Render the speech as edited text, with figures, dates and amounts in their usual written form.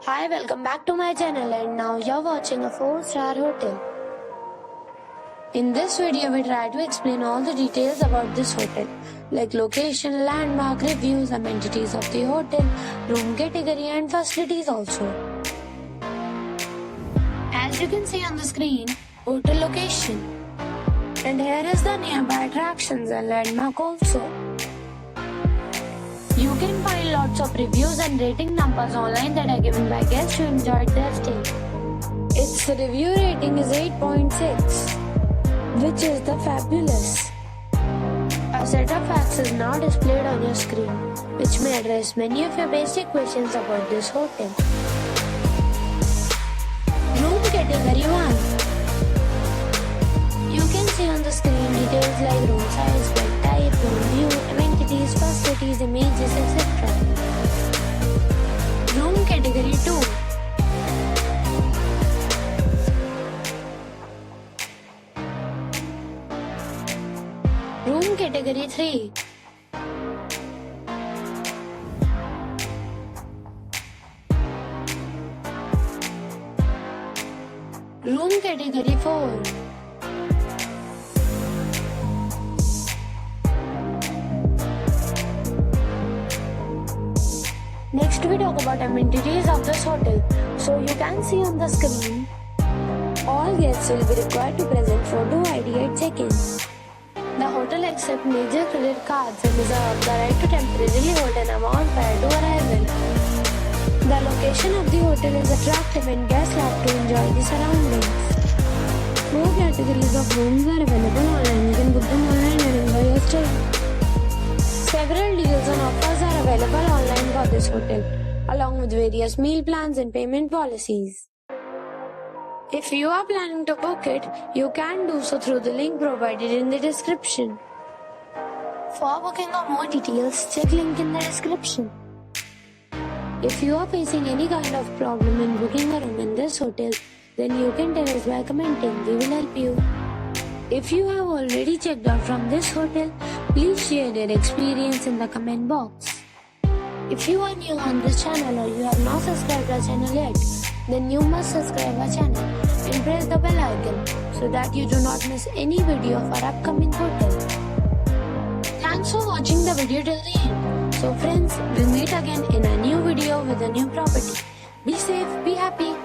Hi, welcome back to my channel, and now you're watching a 4-star hotel. In this video, we try to explain all the details about this hotel, like location, landmark, reviews, amenities of the hotel, room category and facilities also. As you can see on the screen, hotel location. And here is the nearby attractions and landmark also. You can find lots of reviews and rating numbers online that are given by guests who enjoyed their stay. Its review rating is 8.6, which is the fabulous. A set of facts is now displayed on your screen, which may address many of your basic questions about this hotel. Room category 1. You can see on the screen details like room size, bed type, room view, amenities, facilities, images, etc. Room category 2. Room category 3. Room category 4. Next we talk about amenities of this hotel. So you can see on the screen, all guests will be required to present photo ID at check-in. The hotel accepts major credit cards and reserves the right to temporarily hold an amount prior to arrival. The location of the hotel is attractive and guests love to enjoy the surroundings. 4 categories of rooms are available online. You can book them online and enjoy your stay. Several deals and offers are available online for this hotel, along with various meal plans and payment policies. If you are planning to book it, you can do so through the link provided in the description. For booking or more details, check link in the description. If you are facing any kind of problem in booking a room in this hotel, then you can tell us by commenting. We will help you. If you have already checked out from this hotel, please share your experience in the comment box. If you are new on this channel or you have not subscribed our channel yet, then you must subscribe our channel and press the bell icon so that you do not miss any video of our upcoming hotel. Thanks for watching the video till the end. So friends, we'll meet again in a new video with a new property. Be safe, be happy.